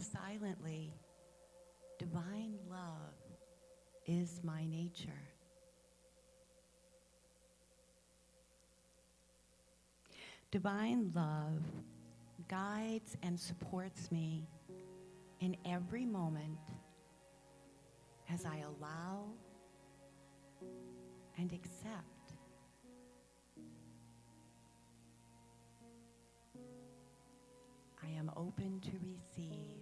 silently, divine love is my nature. Divine love guides and supports me in every moment as I allow and accept. I am open to receive.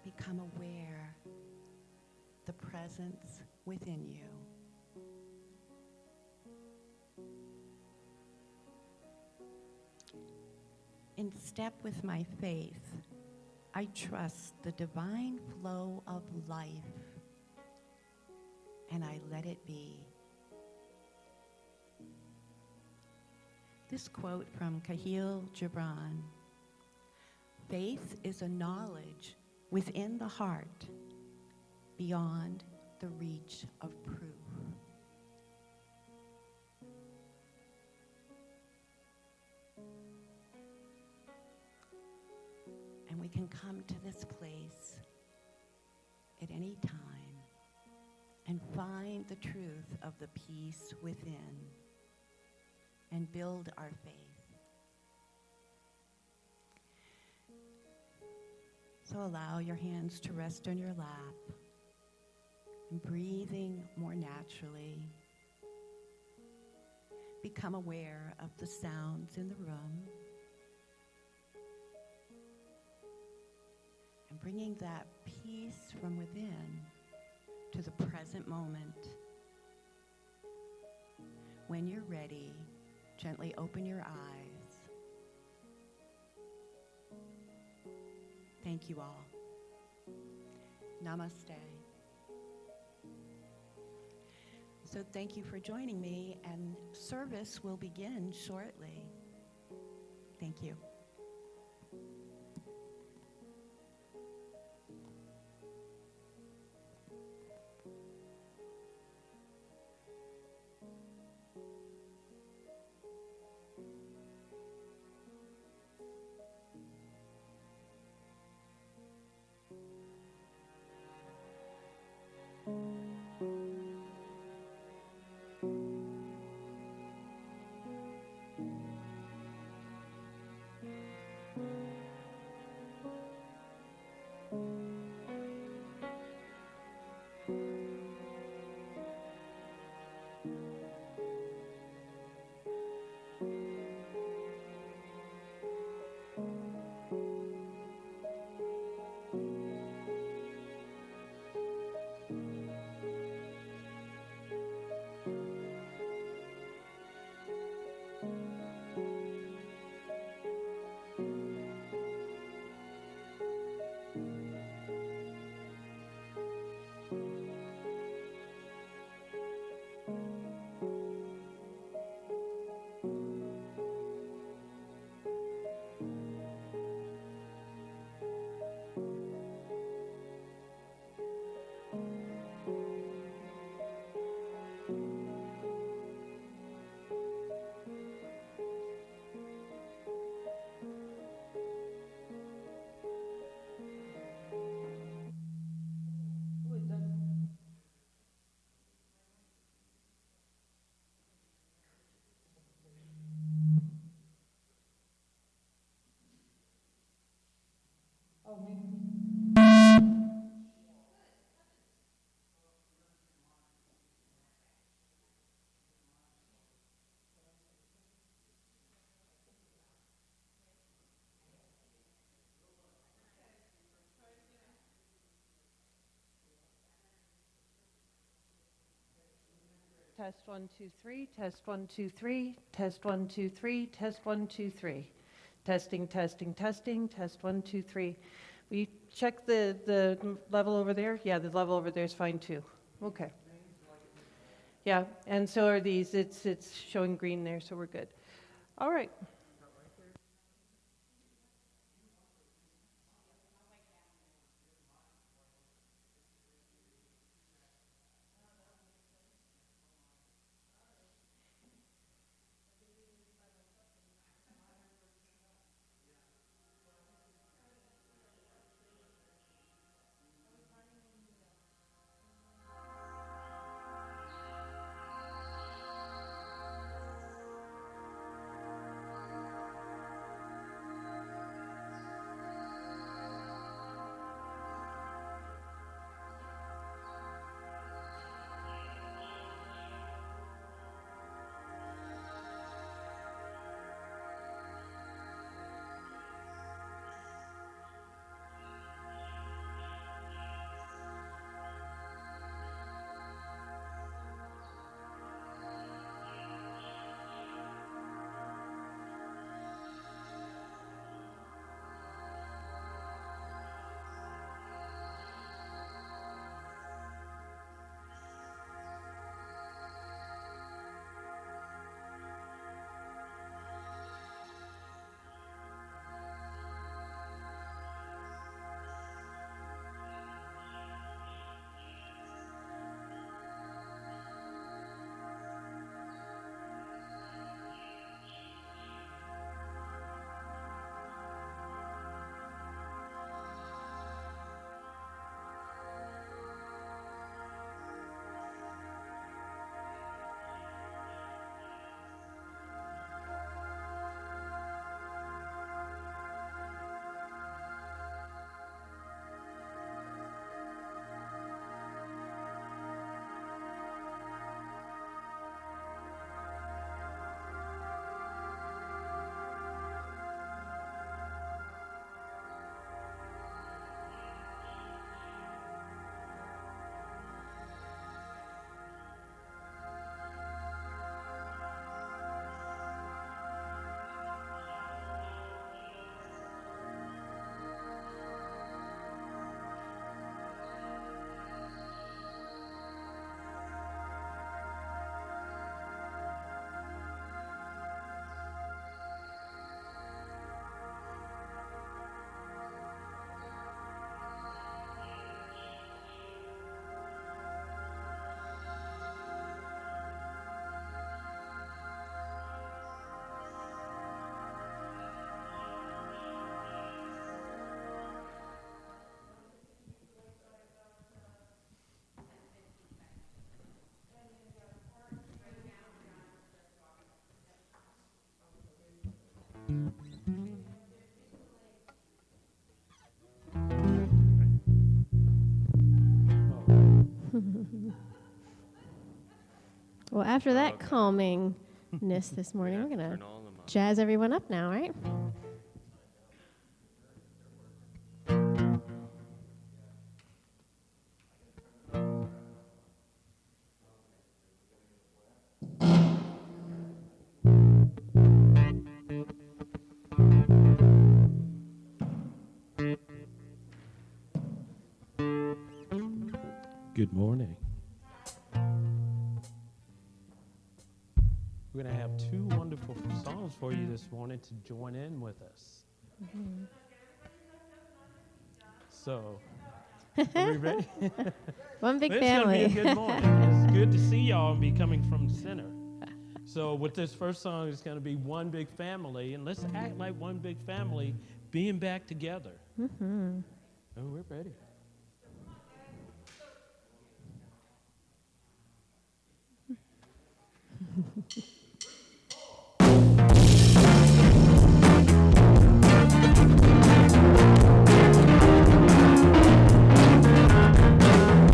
Become aware the presence within you. In step with my faith, I trust the divine flow of life, and I let it be. This quote from Kahlil Gibran: faith is a knowledge within the heart, beyond the reach of proof. And we can come to this place at any time and find the truth of the peace within and build our faith. So allow your hands to rest on your lap and breathing more naturally. Become aware of the sounds in the room and bringing that peace from within to the present moment. When you're ready, gently open your eyes. Thank you all. Namaste. So thank you for joining me, and service will begin shortly. Thank you. Test 1 2 3, test 1 2 3, test 1 2 3, test 1 2 3. Testing, testing, testing, test 1 2 3. We check the level over there? Yeah, the level over there is fine too. Okay. Yeah, and so are these. It's showing green there, so we're good. All right. after that calmingness this morning, we're going to jazz everyone up now, right? Good morning. We're going to have two wonderful songs for you this morning to join in with us. Mm-hmm. So, are we ready? One big It's family. going to be a good morning. It's good to see y'all and be coming from the center. So with this first song, it's going to be One Big Family, and let's act like one big family being back together. Mm-hmm. Oh, we're ready.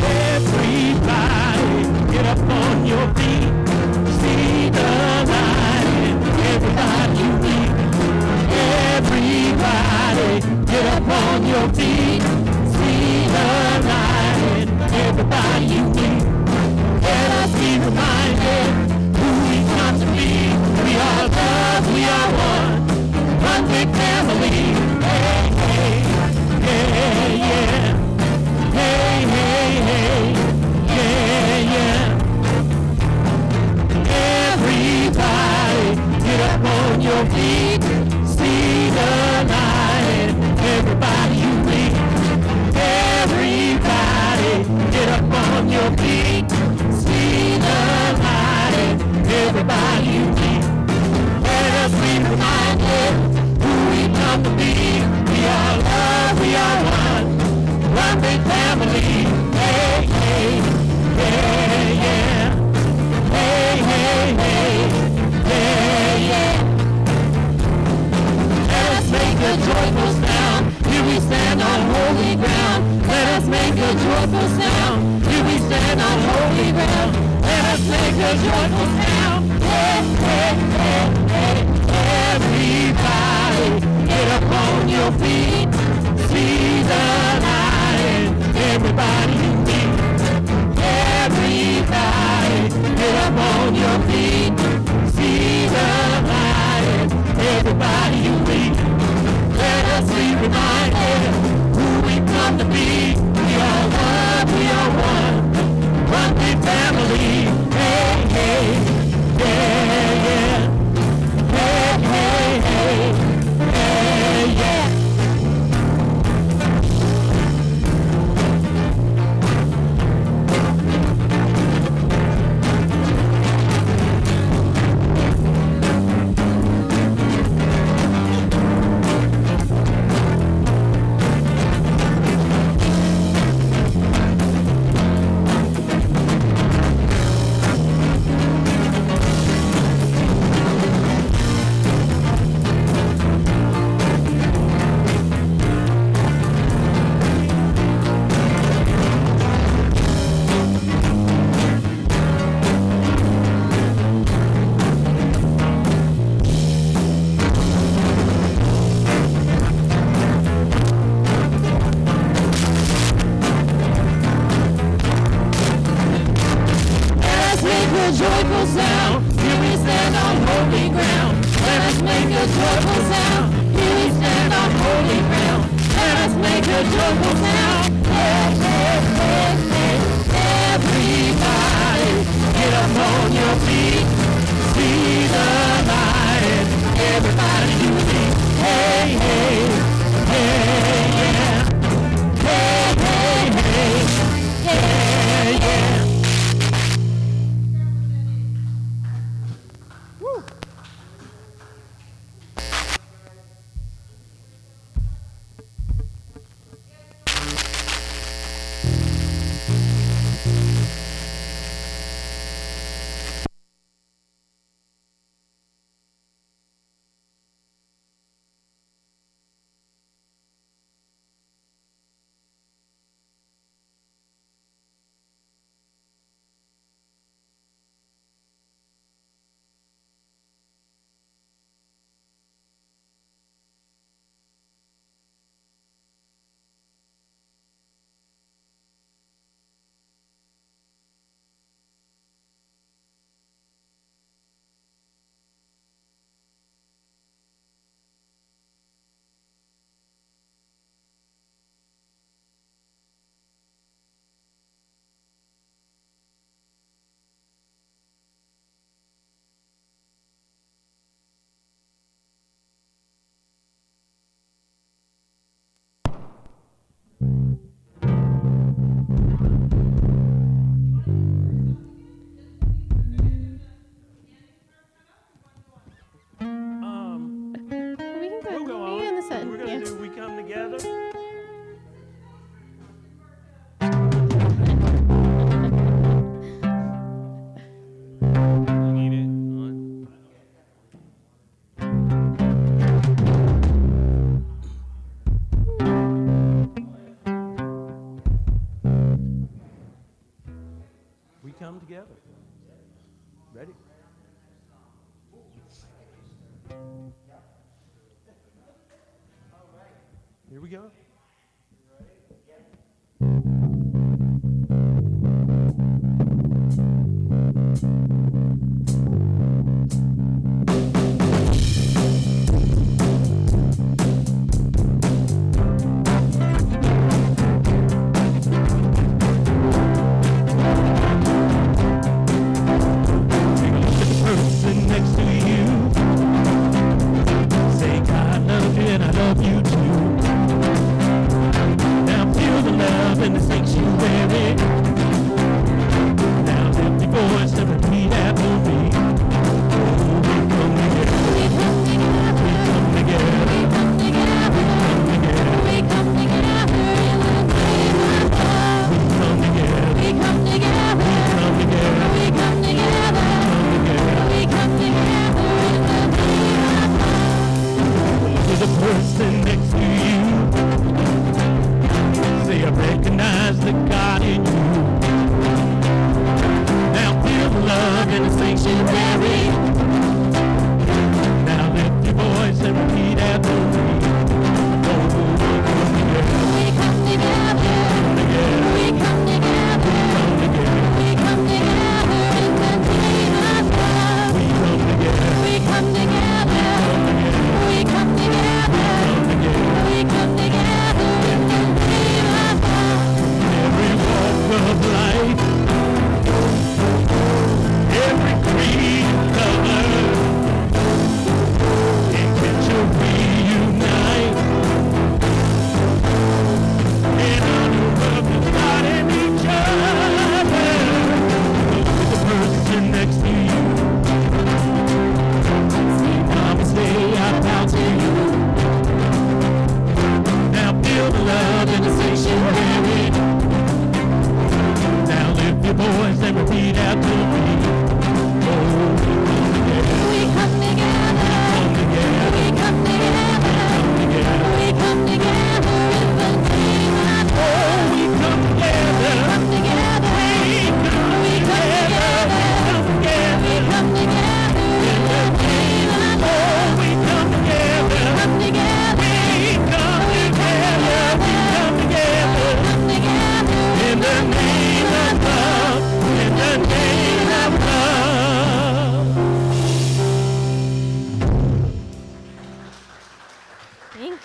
Everybody, get up on your feet. See the light, everybody you meet. Everybody, get up on your feet. See the light, everybody you meet. Let us be reminded who we come to be. We are love, we are one big family. Hey, hey, yeah, yeah. Hey, hey, hey, yeah, yeah. Everybody, get up on your feet. See the light, everybody you meet. Everybody, get up on your feet. See the light, everybody you meet. Let us be reminded who we come to be. We are love, we are one big family. Hey, hey, yeah, yeah. Hey, hey, hey, yeah, yeah. Let us make a joyful sound. Here we stand on holy ground. Let us make a joyful sound. Here we stand on holy ground. Let us make a joyful sound. Hey, hey, hey, hey. Everybody, get up on your feet. See the light, everybody you meet. Everybody, get up on your feet. See the light, everybody you meet. Let us be reminded who we come to be. We are love, we are one big family. Hey, hey, yeah, yeah. Hey, hey, hey, hey, yeah. Joyful sound, here we stand on holy ground. Let us make a joyful sound, here we stand on holy ground. Let us make a joyful sound. Hey, hey, hey, hey. Everybody, get up on your feet. See the light, everybody you meet. Hey, hey, hey, yeah. Hey, hey, hey, yeah, yeah. Here we go.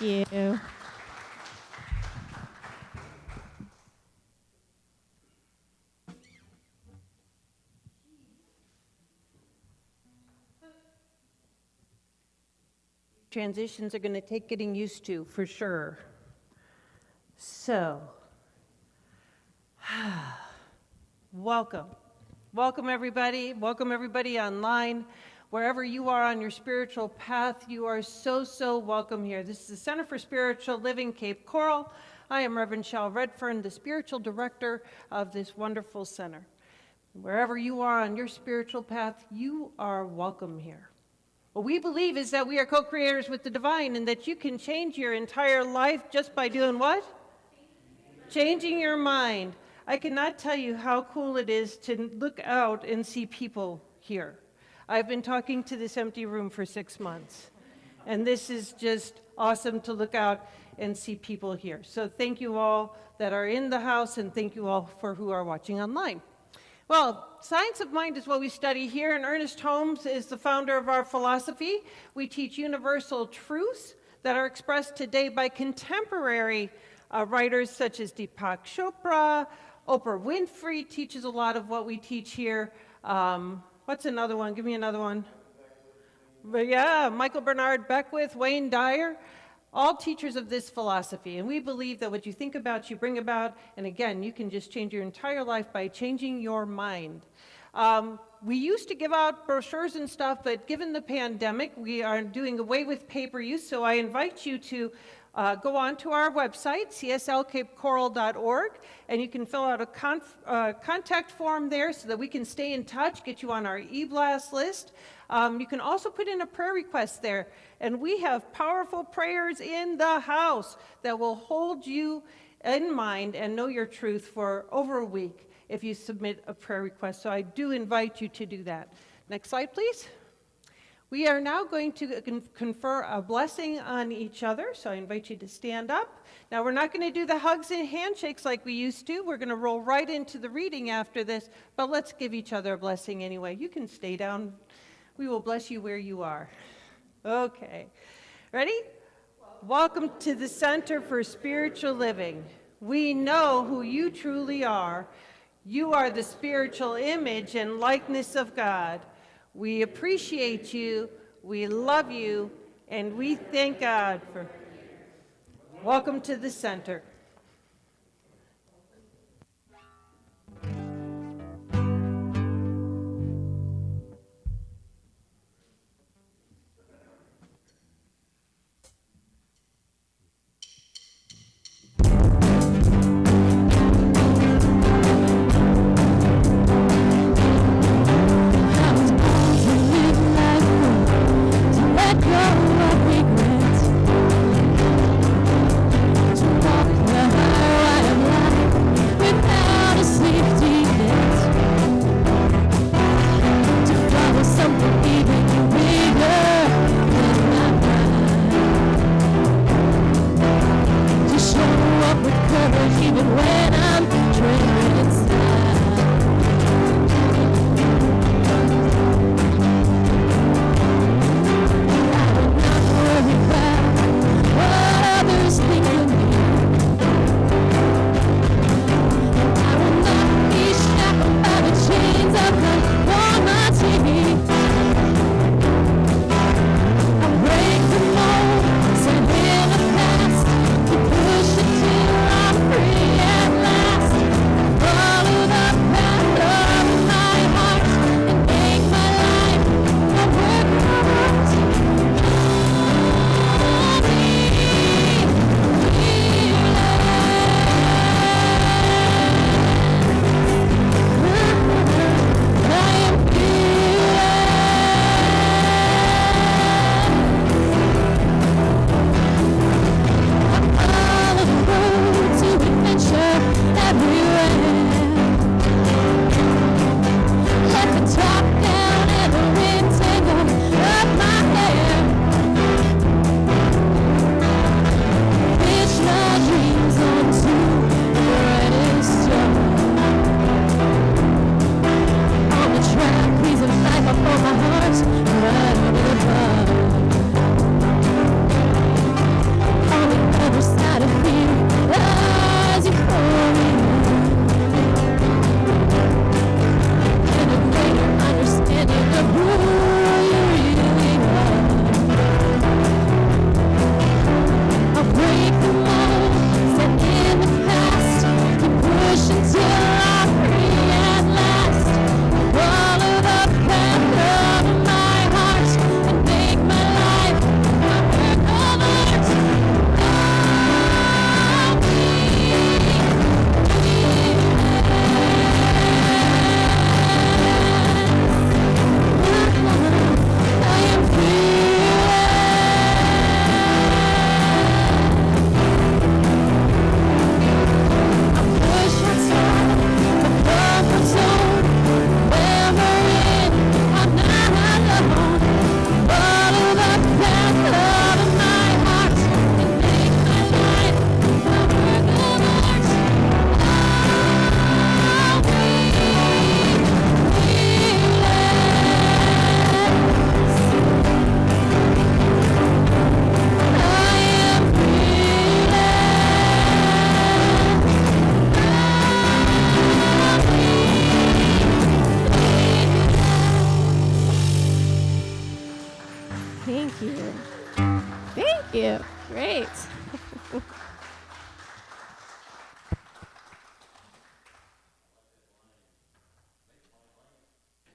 Thank you. Transitions are going to take getting used to, for sure. So, welcome. Welcome, everybody. Welcome, everybody online. Wherever you are on your spiritual path, you are so welcome here. This is the Center for Spiritual Living, Cape Coral. I am Reverend Shal Redfern, the spiritual director of this wonderful center. Wherever you are on your spiritual path, you are welcome here. What we believe is that we are co-creators with the divine and that you can change your entire life just by doing what? Changing your mind. I cannot tell you how cool it is to look out and see people here. I've been talking to this empty room for 6 months, and this is just awesome to look out and see people here. So thank you all that are in the house, and thank you all for who are watching online. Well, science of mind is what we study here, and Ernest Holmes is the founder of our philosophy. We teach universal truths that are expressed today by contemporary writers such as Deepak Chopra. Oprah Winfrey teaches a lot of what we teach here. What's another one? Give me another one. But yeah, Michael Bernard Beckwith, Wayne Dyer, all teachers of this philosophy. And we believe that what you think about, you bring about. And again, you can just change your entire life by changing your mind. We used to give out brochures and stuff, but given the pandemic, we are doing away with paper use. So I invite you to go on to our website, cslcapecoral.org, and you can fill out a contact form there so that we can stay in touch, get you on our e-blast list. You can also put in a prayer request there, and we have powerful prayers in the house that will hold you in mind and know your truth for over a week if you submit a prayer request. So I do invite you to do that. Next slide, please. We are now going to confer a blessing on each other, so I invite you to stand up. Now, we're not going to do the hugs and handshakes like we used to. We're going to roll right into the reading after this, but let's give each other a blessing anyway. You can stay down. We will bless you where you are. Okay. Ready? Welcome to the Center for Spiritual Living. We know who you truly are. You are the spiritual image and likeness of God. We appreciate you, we love you, and we thank God for... Welcome to the center.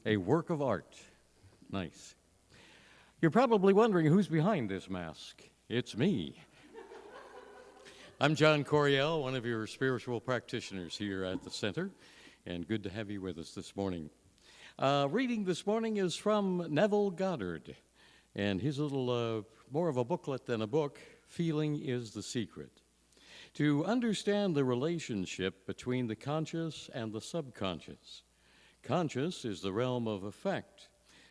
A work of art. Nice. You're probably wondering who's behind this mask. It's me. I'm John Coriel, one of your spiritual practitioners here at the center, and good to have you with us this morning. Reading this morning is from Neville Goddard, and his little, more of a booklet than a book, Feeling is the Secret. To understand the relationship between the conscious and the subconscious. Conscious is the realm of effect.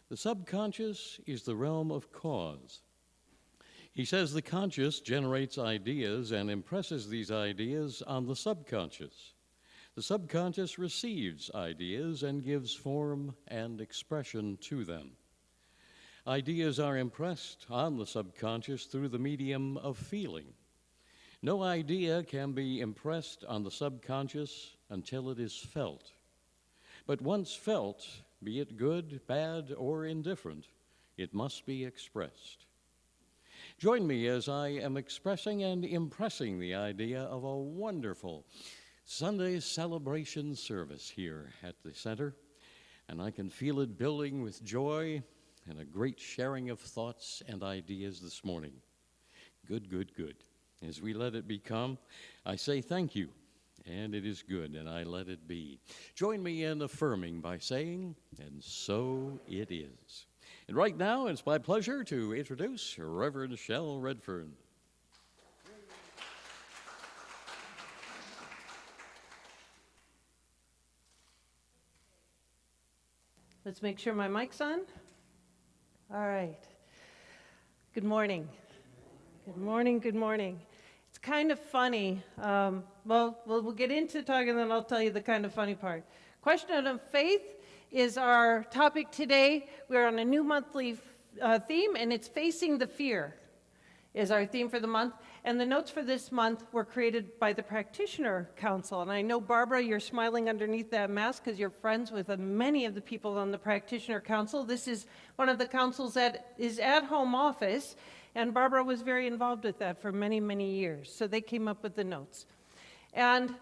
The subconscious is the realm of cause. He says the conscious generates ideas and impresses these ideas on the subconscious. The subconscious receives ideas and gives form and expression to them. Ideas are impressed on the subconscious through the medium of feeling. No idea can be impressed on the subconscious until it is felt. But once felt, be it good, bad, or indifferent, it must be expressed. Join me as I am expressing and impressing the idea of a wonderful Sunday celebration service here at the center, and I can feel it building with joy and a great sharing of thoughts and ideas this morning. Good, good, good. As we let it become, I say thank you, and it is good, and I let it be. Join me in affirming by saying, and so it is. And right now, it's my pleasure to introduce Reverend Shell Redfern. Let's make sure my mic's on. All right. Good morning. Good morning, good morning. It's kind of funny. We'll get into talking, and then I'll tell you the kind of funny part. Question of faith is our topic today. We're on a new monthly theme, and it's Facing the Fear is our theme for the month. And the notes for this month were created by the Practitioner Council. And I know, Barbara, you're smiling underneath that mask because you're friends with many of the people on the Practitioner Council. This is one of the councils that is at home office, and Barbara was very involved with that for many, many years. So they came up with the notes. And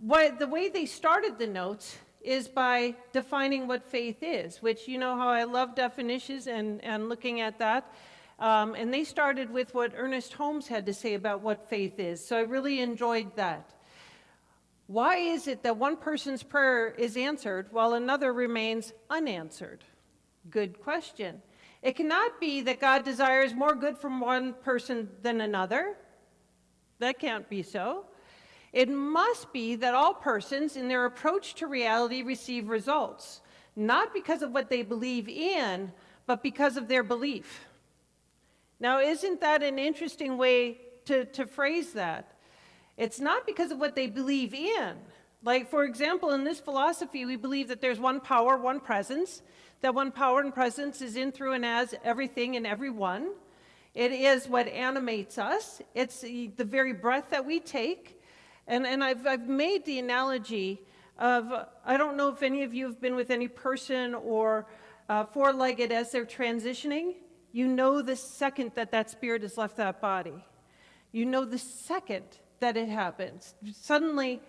the way they started the notes is by defining what faith is, which you know how I love definitions and looking at that. And they started with what Ernest Holmes had to say about what faith is. So I really enjoyed that. Why is it that one person's prayer is answered while another remains unanswered? Good question. It cannot be that God desires more good from one person than another. That can't be so. It must be that all persons in their approach to reality receive results, not because of what they believe in, but because of their belief. Now, isn't that an interesting way to phrase that? It's not because of what they believe in. Like, for example, in this philosophy, we believe that there's one power, one presence, that one power and presence is in, through, and as everything and everyone. It is what animates us. It's the very breath that we take. And I've made the analogy of, I don't know if any of you have been with any person or four-legged as they're transitioning. You know the second that that spirit has left that body. You know the second that it happens. Suddenly,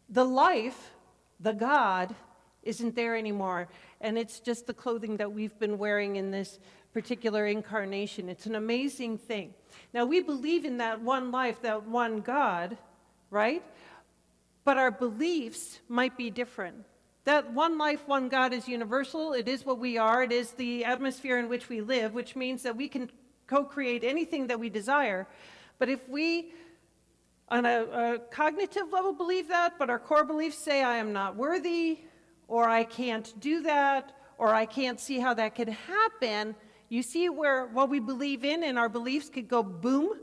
the life, the God, isn't there anymore. And it's just the clothing that we've been wearing in this particular incarnation. It's an amazing thing. Now, we believe in that one life, that one God, right? But our beliefs might be different. That one life, one God is universal. It is what we are. It is the atmosphere in which we live, which means that we can co-create anything that we desire. But if we, on a cognitive level, believe that, but our core beliefs say, I am not worthy, or I can't do that, or I can't see how that could happen, you see where what we believe in and our beliefs could go boom?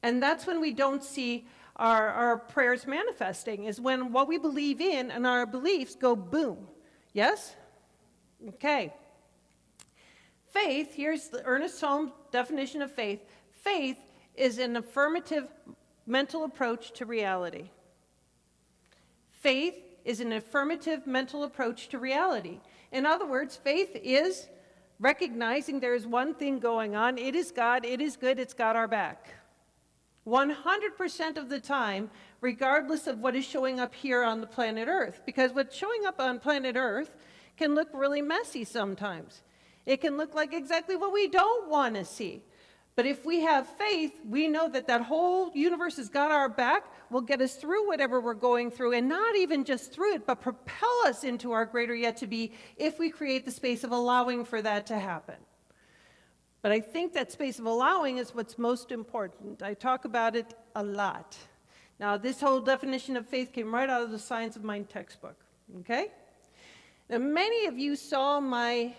And that's when we don't see our prayers manifesting, is when what we believe in and our beliefs go boom. Yes? Okay. Faith, here's the Ernest Holmes definition of faith. Faith is an affirmative mental approach to reality. Faith is an affirmative mental approach to reality. In other words, faith is recognizing there is one thing going on. It is God, it is good, it's got our back. 100% of the time, regardless of what is showing up here on the planet Earth. Because what's showing up on planet Earth can look really messy sometimes. It can look like exactly what we don't want to see. But if we have faith, we know that that whole universe has got our back, will get us through whatever we're going through, and not even just through it, but propel us into our greater yet to be if we create the space of allowing for that to happen. But I think that space of allowing is what's most important. I talk about it a lot. Now, this whole definition of faith came right out of the Science of Mind textbook, okay? Now, many of you saw my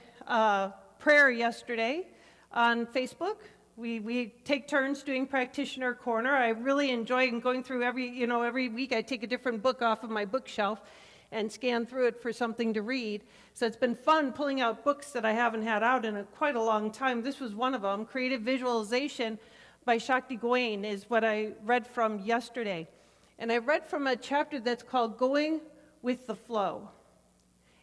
prayer yesterday on Facebook. We take turns doing practitioner corner. I really enjoy going through every week I take a different book off of my bookshelf and scan through it for something to read. So it's been fun pulling out books that I haven't had out in quite a long time. This was one of them. Creative Visualization by Shakti Gawain is what I read from yesterday. And I read from a chapter that's called Going with the Flow.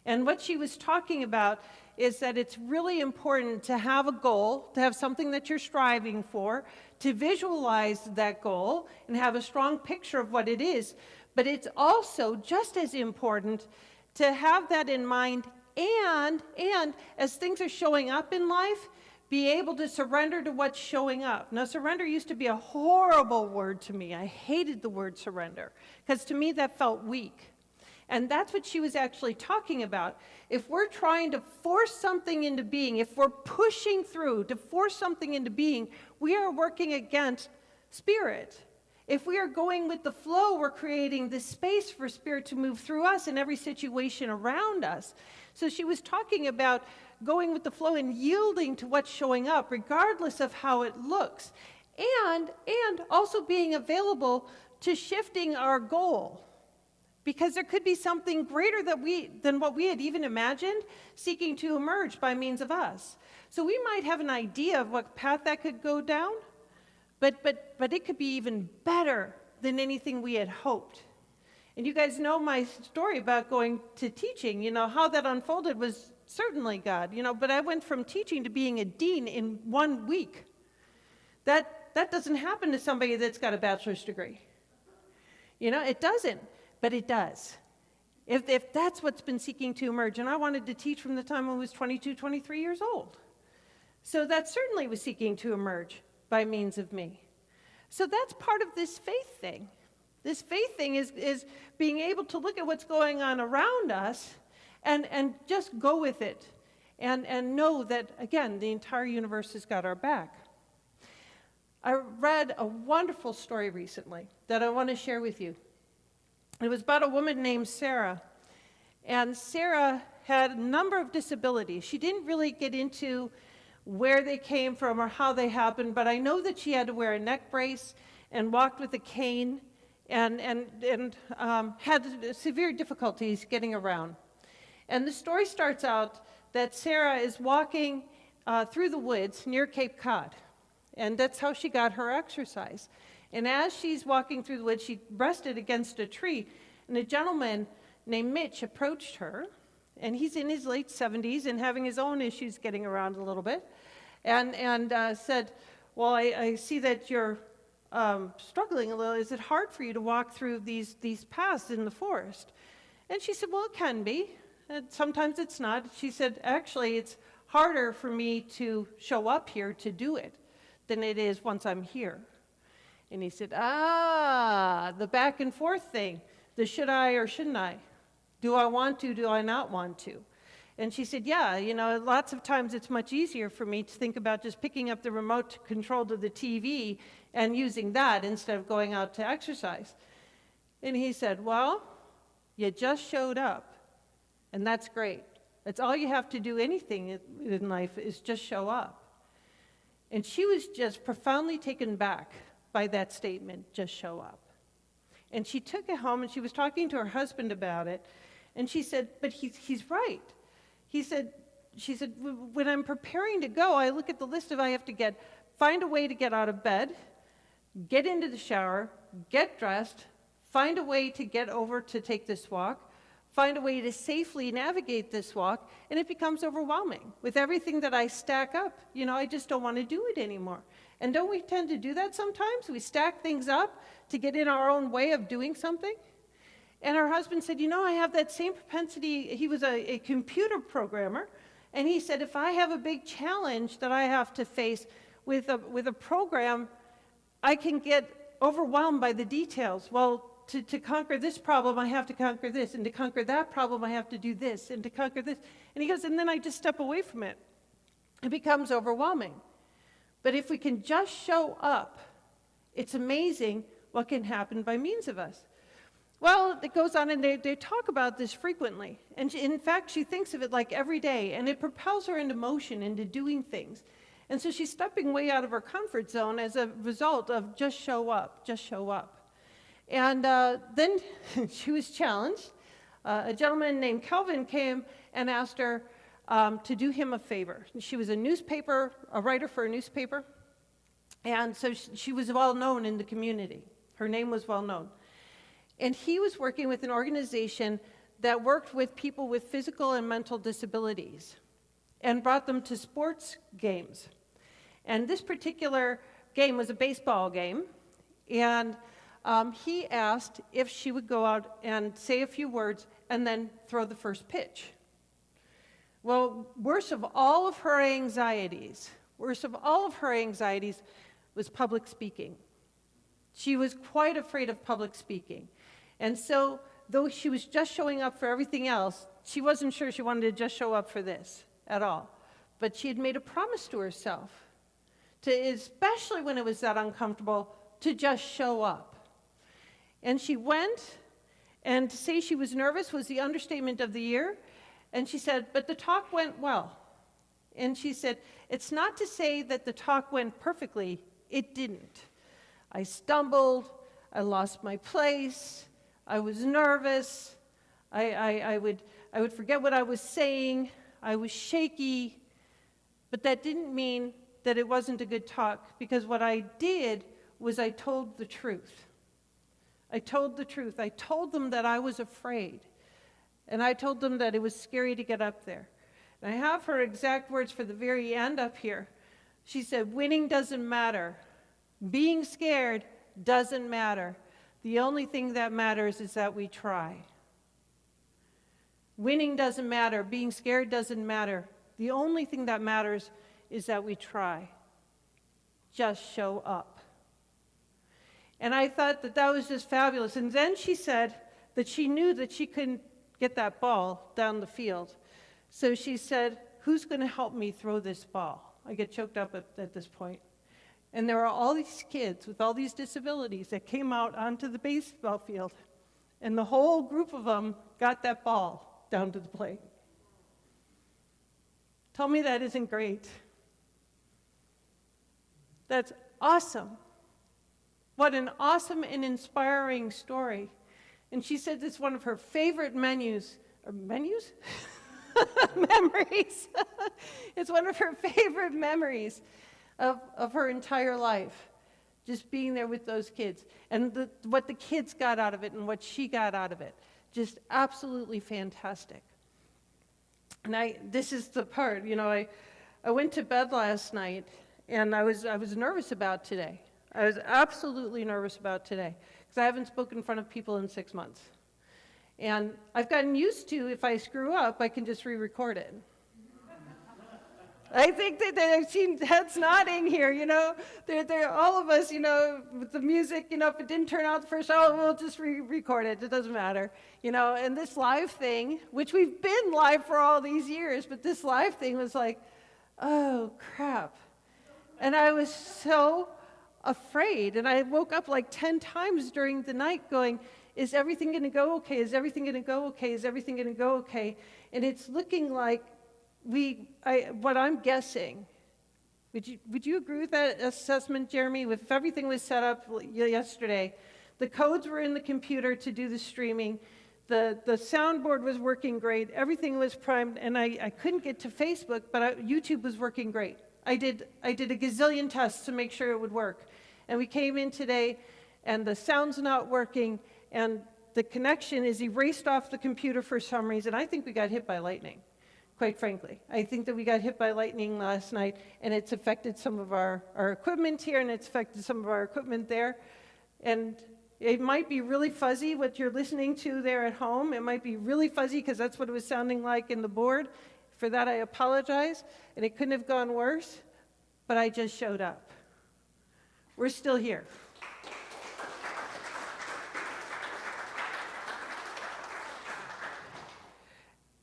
And what she was talking about is that it's really important to have a goal, to have something that you're striving for, to visualize that goal and have a strong picture of what it is. But it's also just as important to have that in mind and as things are showing up in life, be able to surrender to what's showing up. Now, surrender used to be a horrible word to me. I hated the word surrender because to me that felt weak. And that's what she was actually talking about. If we're trying to force something into being, if we're pushing through to force something into being, we are working against spirit. If we are going with the flow, we're creating this space for spirit to move through us in every situation around us. So she was talking about going with the flow and yielding to what's showing up, regardless of how it looks, and also being available to shifting our goal. Because there could be something greater than what we had even imagined seeking to emerge by means of us. So we might have an idea of what path that could go down, but it could be even better than anything we had hoped. And you guys know my story about going to teaching. How that unfolded was certainly God. But I went from teaching to being a dean in 1 week. That doesn't happen to somebody that's got a bachelor's degree. It doesn't. But it does. If that's what's been seeking to emerge, and I wanted to teach from the time I was 22, 23 years old. So that certainly was seeking to emerge by means of me. So that's part of this faith thing. This faith thing is being able to look at what's going on around us and just go with it and know that, again, the entire universe has got our back. I read a wonderful story recently that I want to share with you. It was about a woman named Sarah, and Sarah had a number of disabilities. She didn't really get into where they came from or how they happened, but I know that she had to wear a neck brace and walked with a cane and had severe difficulties getting around. And the story starts out that Sarah is walking through the woods near Cape Cod, and that's how she got her exercise. And as she's walking through the woods, she rested against a tree, and a gentleman named Mitch approached her, and he's in his late 70s and having his own issues getting around a little bit, and said, well, I see that you're struggling a little. Is it hard for you to walk through these paths in the forest? And she said, well, it can be. And sometimes it's not. She said, actually, it's harder for me to show up here to do it than it is once I'm here. And he said, the back and forth thing, the should I or shouldn't I? Do I want to, do I not want to? And she said, yeah, lots of times it's much easier for me to think about just picking up the remote control to the TV and using that instead of going out to exercise. And he said, well, you just showed up, and that's great. That's all you have to do anything in life is just show up. And she was just profoundly taken back by that statement, just show up. And she took it home and she was talking to her husband about it, and she said, but he's right. She said, when I'm preparing to go, I look at the list of I have to find a way to get out of bed, get into the shower, get dressed, find a way to get over to take this walk, find a way to safely navigate this walk, and it becomes overwhelming. With everything that I stack up, I just don't want to do it anymore. And don't we tend to do that sometimes? We stack things up to get in our own way of doing something. And her husband said, I have that same propensity. He was a computer programmer, and he said, if I have a big challenge that I have to face with a program, I can get overwhelmed by the details. Well, to conquer this problem, I have to conquer this, and to conquer that problem, I have to do this, and to conquer this. And he goes, and then I just step away from it. It becomes overwhelming. But if we can just show up, it's amazing what can happen by means of us. Well, it goes on, and they talk about this frequently. And in fact, she thinks of it like every day, and it propels her into motion, into doing things. And so she's stepping way out of her comfort zone as a result of just show up, just show up. And then she was challenged. A gentleman named Kelvin came and asked her to do him a favor. She was a writer for a newspaper, and so she was well known in the community. Her name was well known. And he was working with an organization that worked with people with physical and mental disabilities and brought them to sports games. And this particular game was a baseball game, and he asked if she would go out and say a few words and then throw the first pitch. Well, worst of all of her anxieties was public speaking. She was quite afraid of public speaking. And so, though she was just showing up for everything else, she wasn't sure she wanted to just show up for this at all. But she had made a promise to herself, especially when it was that uncomfortable, to just show up. And she went, and to say she was nervous was the understatement of the year. And she said, but the talk went well. And she said, it's not to say that the talk went perfectly. It didn't. I stumbled. I lost my place. I was nervous. I would forget what I was saying. I was shaky. But that didn't mean that it wasn't a good talk, because what I did was I told the truth. I told the truth. I told them that I was afraid. And I told them that it was scary to get up there. And I have her exact words for the very end up here. She said, winning doesn't matter. Being scared doesn't matter. The only thing that matters is that we try. Winning doesn't matter. Being scared doesn't matter. The only thing that matters is that we try. Just show up. And I thought that that was just fabulous. And then she said that she knew that she couldn't get that ball down the field. So she said, who's going to help me throw this ball? I get choked up at this point. And there were all these kids with all these disabilities that came out onto the baseball field. And the whole group of them got that ball down to the plate. Tell me that isn't great. That's awesome. What an awesome and inspiring story. And she said it's one of her favorite memories. It's one of her favorite memories of her entire life, just being there with those kids. And what the kids got out of it and what she got out of it, just absolutely fantastic. And this is the part, I went to bed last night, and I was nervous about today. I was absolutely nervous about today, because I haven't spoken in front of people in 6 months. And I've gotten used to, if I screw up, I can just re-record it. I think that I've seen heads nodding here, They're all of us, with the music, if it didn't turn out the first, we'll just re-record it. It doesn't matter, And this live thing, which we've been live for all these years, but this live thing was like, oh, crap. And I was so afraid, and I woke up like 10 times during the night going, is everything going to go okay? Is everything going to go okay? Is everything going to go okay? And it's looking like what I'm guessing. Would you agree with that assessment, Jeremy? If everything was set up yesterday, the codes were in the computer to do the streaming, the soundboard was working great, everything was primed, and I couldn't get to Facebook, but YouTube was working great. I did a gazillion tests to make sure it would work. And we came in today, and the sound's not working, and the connection is erased off the computer for some reason. I think we got hit by lightning, quite frankly. I think that we got hit by lightning last night, and it's affected some of our equipment here, and it's affected some of our equipment there. And it might be really fuzzy what you're listening to there at home. It might be really fuzzy because that's what it was sounding like in the board. For that, I apologize, and it couldn't have gone worse, but I just showed up. We're still here.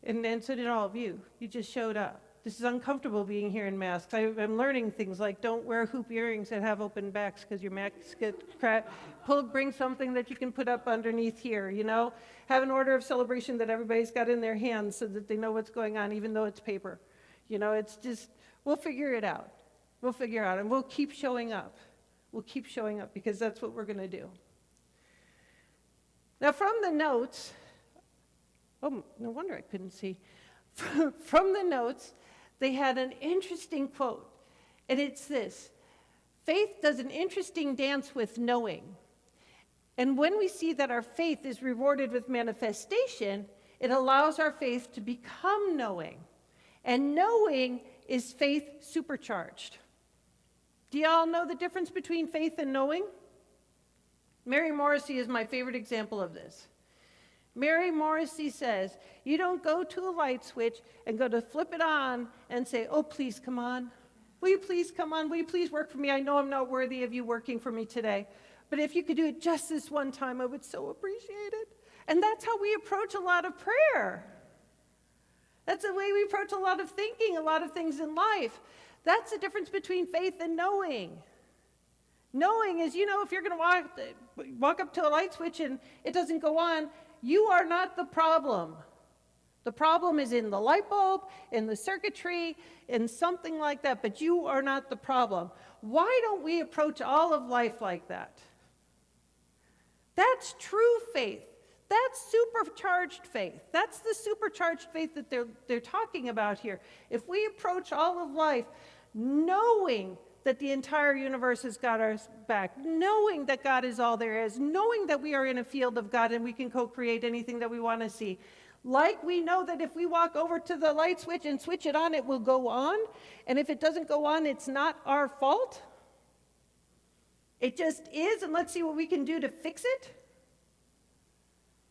And so did all of you. You just showed up. This is uncomfortable being here in masks. I'm learning things like don't wear hoop earrings that have open backs because your masks get cracked. Bring something that you can put up underneath here, Have an order of celebration that everybody's got in their hands so that they know what's going on, even though it's paper. It's just, we'll figure it out. We'll figure out, and we'll keep showing up. We'll keep showing up because that's what we're going to do. Now, from the notes, oh, no wonder I couldn't see. From the notes, they had an interesting quote, and it's this: faith does an interesting dance with knowing. And when we see that our faith is rewarded with manifestation, it allows our faith to become knowing. And knowing is faith supercharged. Do y'all know the difference between faith and knowing? Mary Morrissey is my favorite example of this. Mary Morrissey says, you don't go to a light switch and go to flip it on and say, oh, please come on. Will you please come on? Will you please work for me? I know I'm not worthy of you working for me today, but if you could do it just this one time, I would so appreciate it. And that's how we approach a lot of prayer. That's the way we approach a lot of thinking, a lot of things in life. That's the difference between faith and knowing. Knowing is, if you're going to walk up to a light switch and it doesn't go on, you are not the problem. The problem is in the light bulb, in the circuitry, in something like that, but you are not the problem. Why don't we approach all of life like that? That's true faith. That's supercharged faith. That's the supercharged faith that they're talking about here. If we approach all of life knowing that the entire universe has got our back, knowing that God is all there is, knowing that we are in a field of God and we can co-create anything that we want to see. Like we know that if we walk over to the light switch and switch it on, it will go on. And if it doesn't go on, it's not our fault. It just is, and let's see what we can do to fix it.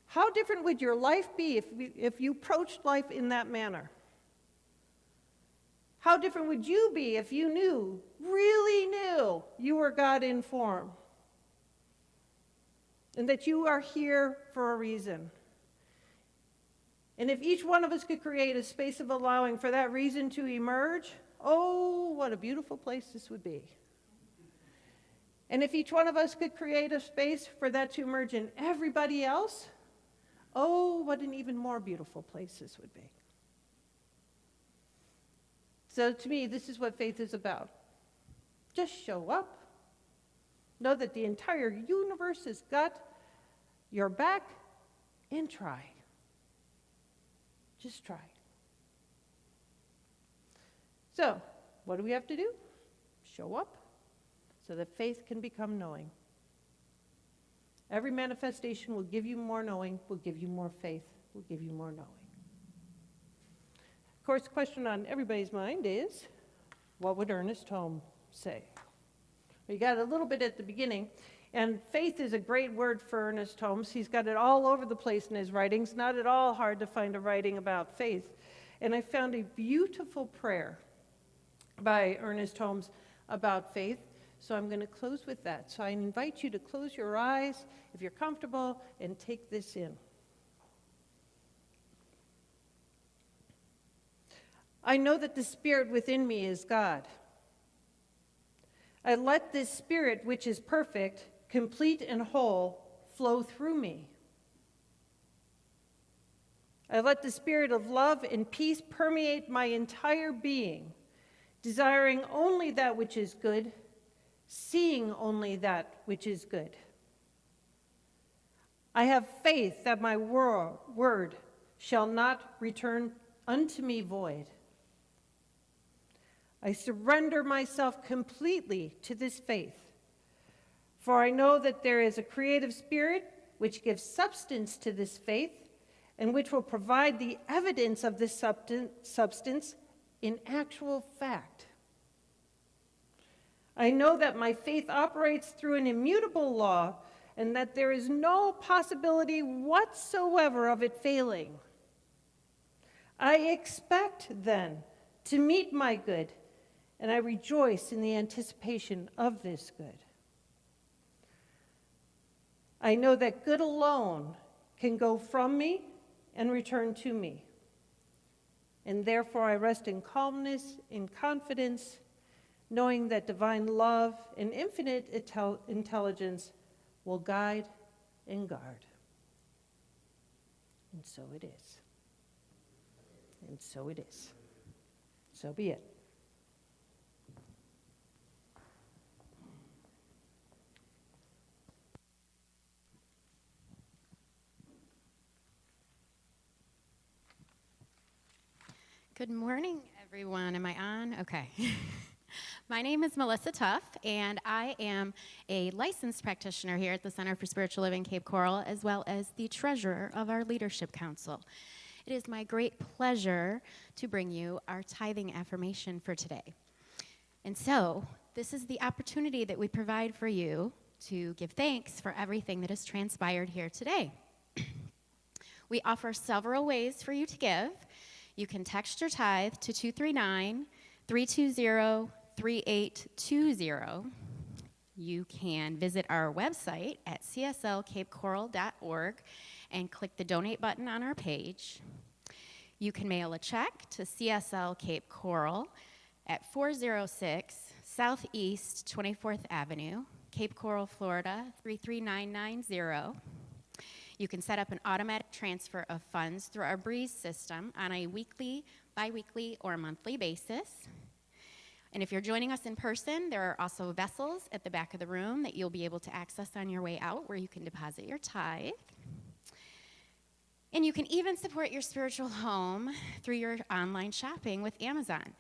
How different would your life be if you approached life in that manner? How different would you be if you really knew, you were God in form? And that you are here for a reason. And if each one of us could create a space of allowing for that reason to emerge, oh, what a beautiful place this would be. And if each one of us could create a space for that to emerge in everybody else, oh, what an even more beautiful place this would be. So to me, this is what faith is about. Just show up. Know that the entire universe has got your back, and try. Just try. So, what do we have to do? Show up so that faith can become knowing. Every manifestation will give you more knowing, will give you more faith, will give you more knowing. Of course, the question on everybody's mind is, what would Ernest Holmes say? We got a little bit at the beginning, and faith is a great word for Ernest Holmes. He's got it all over the place in his writings. Not at all hard to find a writing about faith. And I found a beautiful prayer by Ernest Holmes about faith. So I'm going to close with that. So I invite you to close your eyes, if you're comfortable, and take this in. I know that the Spirit within me is God. I let this Spirit, which is perfect, complete and whole, flow through me. I let the Spirit of love and peace permeate my entire being, desiring only that which is good, seeing only that which is good. I have faith that my word shall not return unto me void. I surrender myself completely to this faith, for I know that there is a creative spirit which gives substance to this faith and which will provide the evidence of this substance in actual fact. I know that my faith operates through an immutable law and that there is no possibility whatsoever of it failing. I expect, then, to meet my good, and I rejoice in the anticipation of this good. I know that good alone can go from me and return to me, and therefore I rest in calmness, in confidence, knowing that divine love and infinite intelligence will guide and guard. And so it is. And so it is. So be it. Good morning, everyone. Am I on? Okay. My name is Melissa Tuff, and I am a licensed practitioner here at the Center for Spiritual Living Cape Coral, as well as the treasurer of our Leadership Council. It is my great pleasure to bring you our tithing affirmation for today. And so, this is the opportunity that we provide for you to give thanks for everything that has transpired here today. We offer several ways for you to give. You can text your tithe to 239-320-3820. You can visit our website at cslcapecoral.org and click the donate button on our page. You can mail a check to CSL Cape Coral at 406 Southeast 24th Avenue, Cape Coral, Florida 33990. You can set up an automatic transfer of funds through our Breeze system on a weekly, bi-weekly, or monthly basis. And if you're joining us in person, there are also vessels at the back of the room that you'll be able to access on your way out where you can deposit your tithe. And you can even support your spiritual home through your online shopping with Amazon.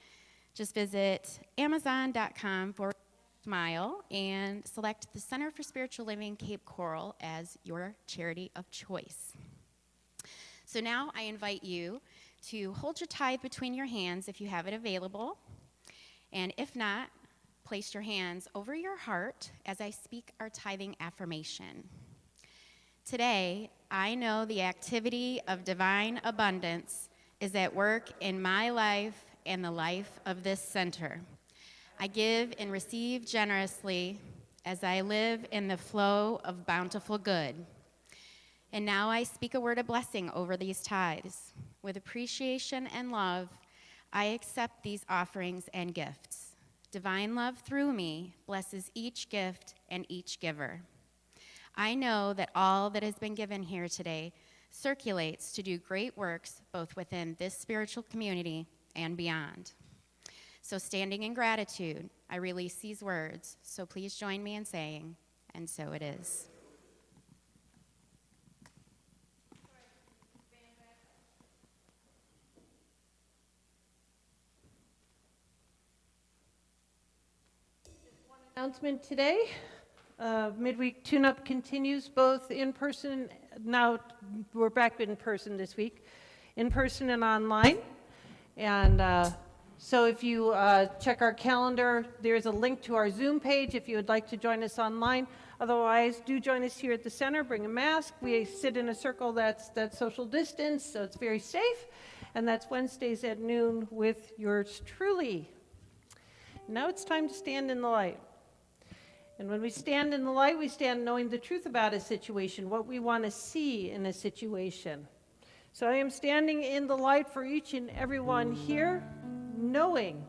Just visit amazon.com/smile and select the Center for Spiritual Living Cape Coral as your charity of choice. So now I invite you to hold your tithe between your hands if you have it available. And if not, place your hands over your heart as I speak our tithing affirmation. Today, I know the activity of divine abundance is at work in my life and the life of this center. I give and receive generously as I live in the flow of bountiful good. And now I speak a word of blessing over these tithes. With appreciation and love, I accept these offerings and gifts. Divine love through me blesses each gift and each giver. I know that all that has been given here today circulates to do great works both within this spiritual community and beyond. So standing in gratitude, I release these words. So please join me in saying, and so it is. Announcement today. Midweek tune-up continues both in person. Now we're back in person this week, in person and online. And so if you check our calendar, there's a link to our Zoom page if you would like to join us online. Otherwise, do join us here at the center. Bring a mask. We sit in a circle that's social distance, so it's very safe. And that's Wednesdays at noon with yours truly. Now it's time to stand in the light. And when we stand in the light, we stand knowing the truth about a situation, what we want to see in a situation. So I am standing in the light for each and every one here, knowing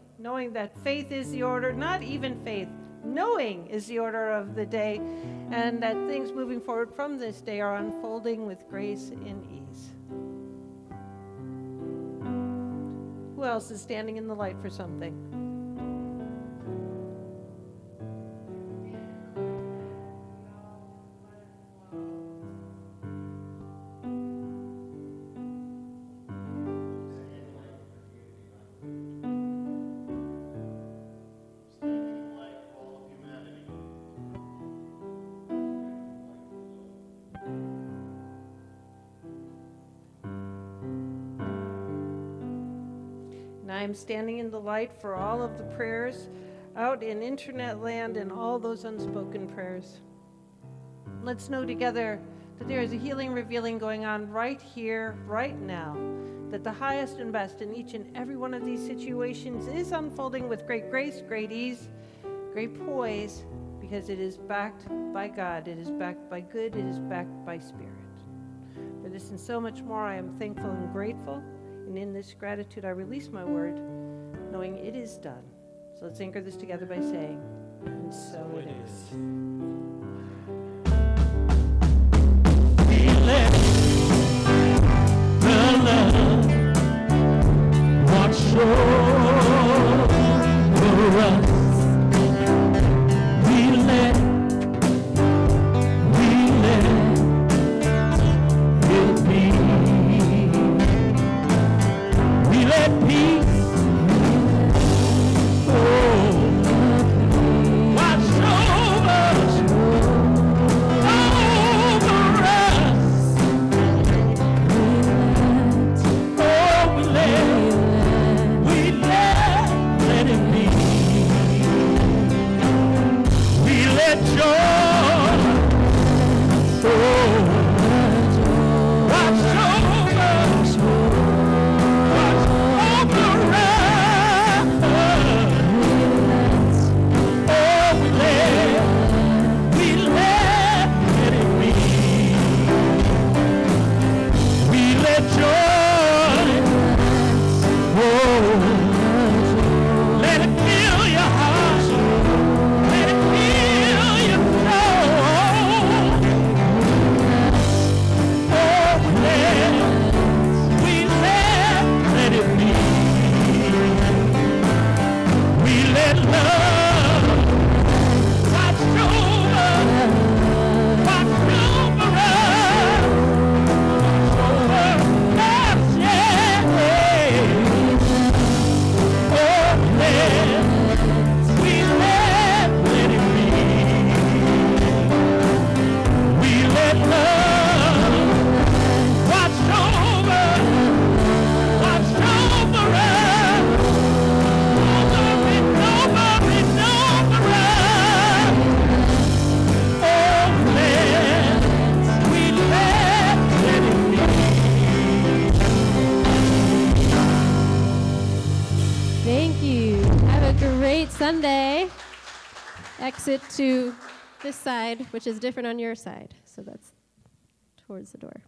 that faith is the order, not even faith, knowing is the order of the day, and that things moving forward from this day are unfolding with grace and ease. Who else is standing in the light for something? I'm standing in the light for all of the prayers out in internet land and all those unspoken prayers. Let's know together that there is a healing revealing going on right here, right now, that the highest and best in each and every one of these situations is unfolding with great grace, great ease, great poise, because it is backed by God, it is backed by good, it is backed by Spirit. For this and so much more, I am thankful and grateful. And in this gratitude, I release my word, knowing it is done. So let's anchor this together by saying, and so it is. We let the love wash over us. We let it be. We let peace let joy watch over us. Oh, we let it be. We let joy, let it fill your heart. Let it fill your soul. Oh, let it be. We let love watch over us. Over us, yeah. Oh, let it be. We let love watch over us. Thank you. Have a great Sunday. Exit to this side, which is different on your side. So that's towards the door.